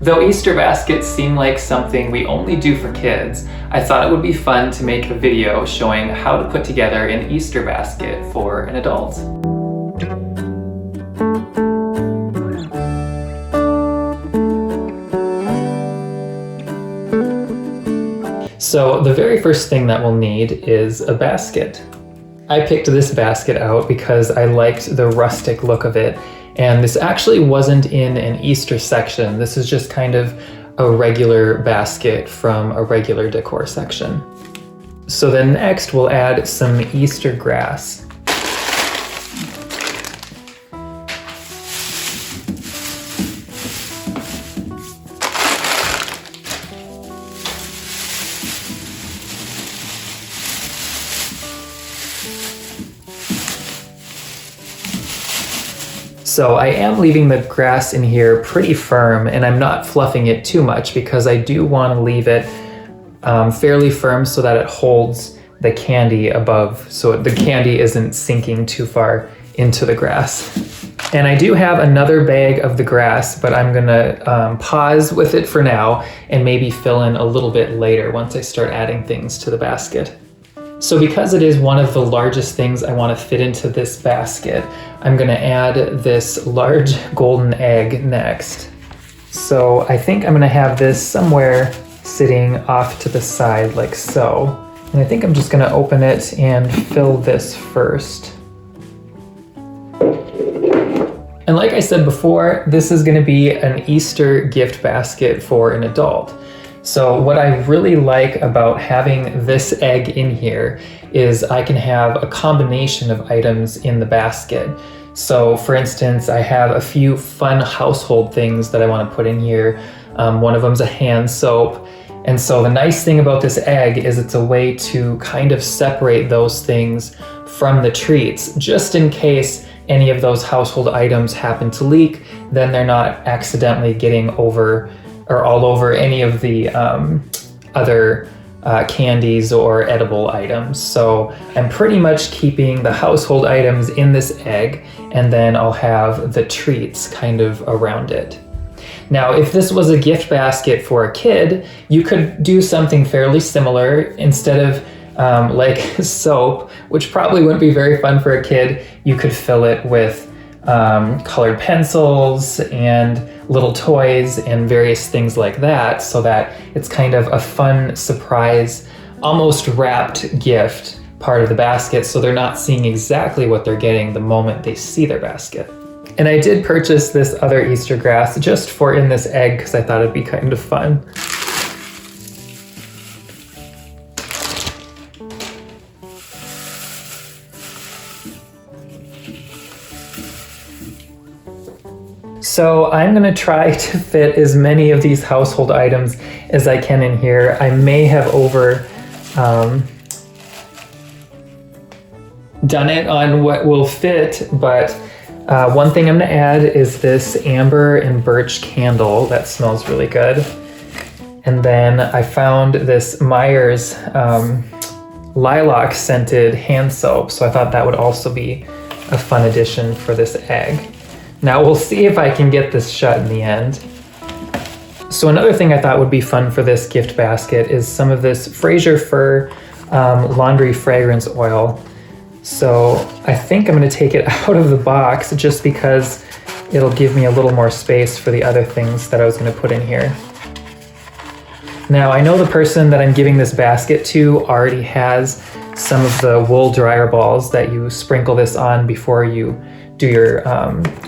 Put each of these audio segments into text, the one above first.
Though Easter baskets seem like something we only do for kids, I thought it would be fun to make a video showing how to put together an Easter basket for an adult. So the very first thing that we'll need is a basket. I picked this basket out because I liked the rustic look of it, and this actually wasn't in an Easter section. This is just kind of a regular basket from a regular decor section. So then next we'll add some Easter grass. So I am leaving the grass in here pretty firm, and I'm not fluffing it too much because I do want to leave it fairly firm so that it holds the candy above, so the candy isn't sinking too far into the grass. And I do have another bag of the grass, but I'm gonna pause with it for now and maybe fill in a little bit later once I start adding things to the basket. So because it is one of the largest things I want to fit into this basket, I'm going to add this large golden egg next. So I think I'm going to have this somewhere sitting off to the side like so. And I think I'm just going to open it and fill this first. And like I said before, this is going to be an Easter gift basket for an adult. So what I really like about having this egg in here is I can have a combination of items in the basket. So for instance, I have a few fun household things that I want to put in here. One of them's a hand soap. And so the nice thing about this egg is it's a way to kind of separate those things from the treats, just in case any of those household items happen to leak, then they're not accidentally getting over or all over any of the other candies or edible items. So I'm pretty much keeping the household items in this egg, and then I'll have the treats kind of around it. Now, if this was a gift basket for a kid, you could do something fairly similar. Instead of like soap, which probably wouldn't be very fun for a kid, you could fill it with colored pencils and little toys and various things like that, so that it's kind of a fun surprise, almost wrapped gift part of the basket, so they're not seeing exactly what they're getting the moment they see their basket. And I did purchase this other Easter grass just for in this egg because I thought it'd be kind of fun. So I'm going to try to fit as many of these household items as I can in here. I may have done it on what will fit, but one thing I'm going to add is this amber and birch candle that smells really good. And then I found this Meyer's lilac scented hand soap, so I thought that would also be a fun addition for this egg. Now we'll see if I can get this shut in the end. So another thing I thought would be fun for this gift basket is some of this Frasier Fur laundry fragrance oil. So I think I'm going to take it out of the box just because it'll give me a little more space for the other things that I was going to put in here. Now I know the person that I'm giving this basket to already has some of the wool dryer balls that you sprinkle this on before you do your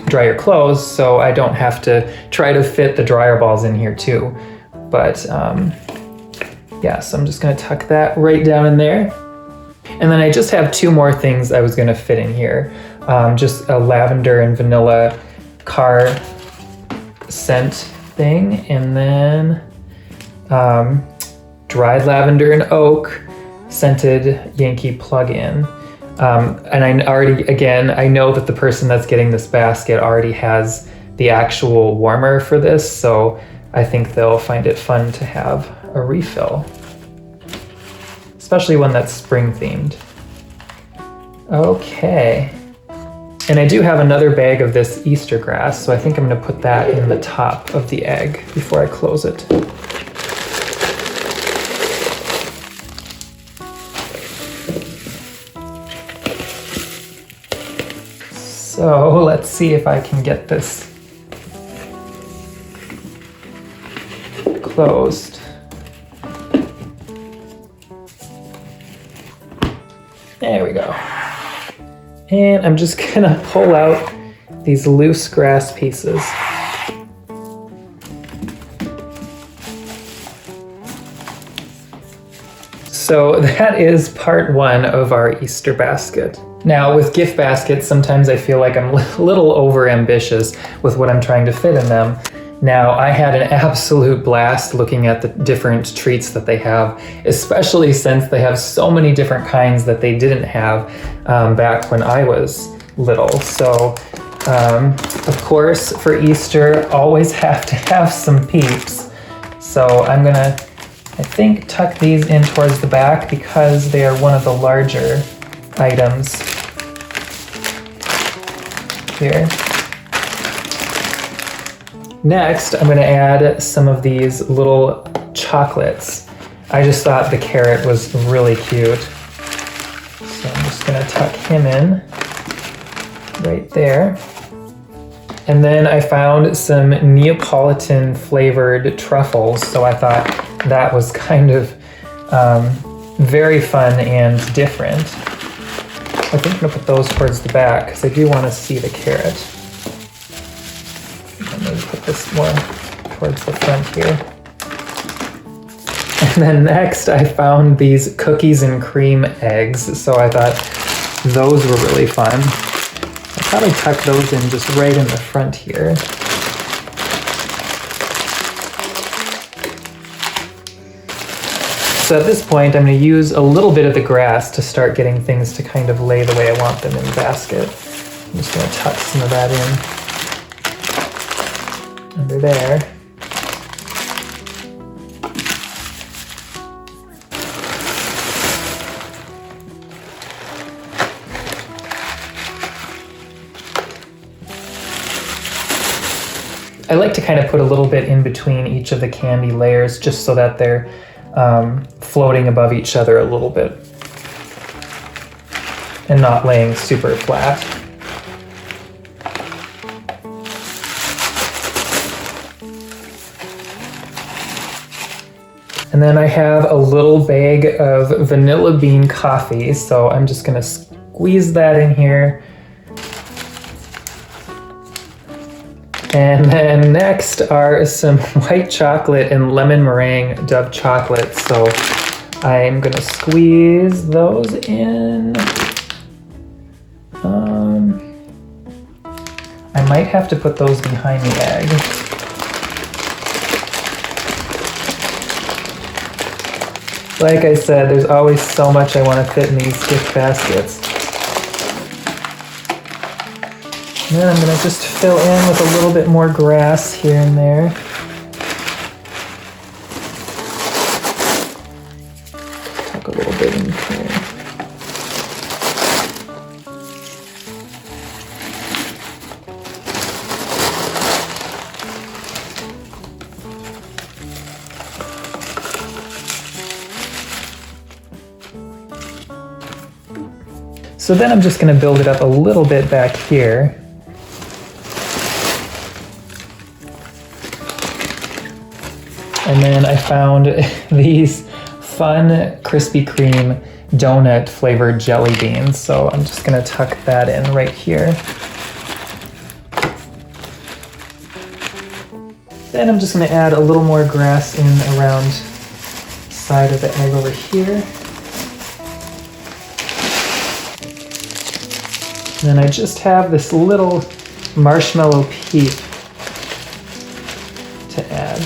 dry your clothes, so I don't have to try to fit the dryer balls in here too. But yeah, so I'm just going to tuck that right down in there. And then I just have two more things I was going to fit in here. Just a lavender and vanilla car scent thing, and then dried lavender and oak scented Yankee plug-in. And I know that the person that's getting this basket already has the actual warmer for this, so I think they'll find it fun to have a refill, especially one that's spring themed. Okay, And I do have another bag of this Easter grass, so I think I'm going to put that in the top of the egg before I close it. So let's see if I can get this closed. There we go. And I'm just gonna pull out these loose grass pieces. So that is part one of our Easter basket. Now with gift baskets, sometimes I feel like I'm a little over ambitious with what I'm trying to fit in them. Now I had an absolute blast looking at the different treats that they have, especially since they have so many different kinds that they didn't have back when I was little. So of course for Easter, always have to have some Peeps. So I'm gonna, I think, tuck these in towards the back because they are one of the larger items here. Next, I'm going to add some of these little chocolates. I just thought the carrot was really cute. So I'm just going to tuck him in right there. And then I found some Neapolitan flavored truffles, so I thought that was kind of very fun and different. I think I'm going to put those towards the back because I do want to see the carrot. I'm going to put this more towards the front here. And then next I found these cookies and cream eggs, so I thought those were really fun. I'll probably tuck those in just right in the front here. So at this point, I'm going to use a little bit of the grass to start getting things to kind of lay the way I want them in the basket. I'm just going to tuck some of that in under there. I like to kind of put a little bit in between each of the candy layers just so that they're floating above each other a little bit and not laying super flat. And then I have a little bag of vanilla bean coffee, so I'm just gonna squeeze that in here. And then next are some white chocolate and lemon meringue Dove chocolate. So I'm gonna squeeze those in. I might have to put those behind the egg. Like I said, there's always so much I want to fit in these gift baskets. And then I'm going to just fill in with a little bit more grass here and there. Tuck a little bit in here. So then I'm just going to build it up a little bit back here. And then I found these fun Krispy Kreme donut flavored jelly beans. So I'm just gonna tuck that in right here. Then I'm just gonna add a little more grass in around the side of the egg over here. And then I just have this little marshmallow peep to add.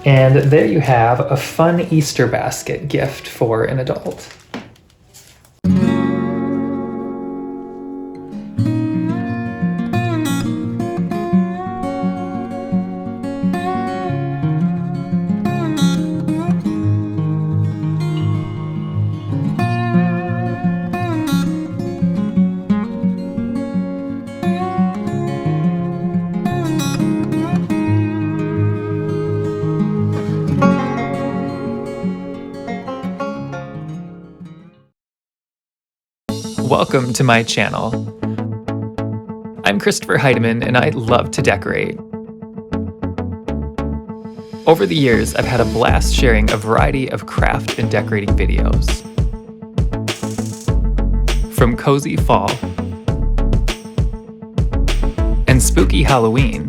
And there you have a fun Easter basket gift for an adult. welcome to my channel. I'm Christopher Hiedeman, and I love to decorate. Over the years, I've had a blast sharing a variety of craft and decorating videos. From cozy fall and spooky Halloween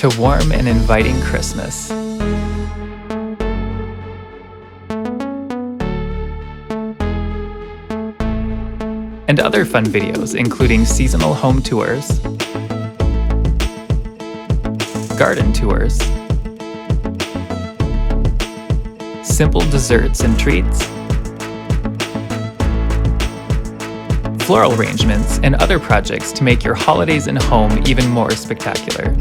to warm and inviting Christmas. And other fun videos, including seasonal home tours, garden tours, simple desserts and treats, floral arrangements, and other projects to make your holidays and home even more spectacular.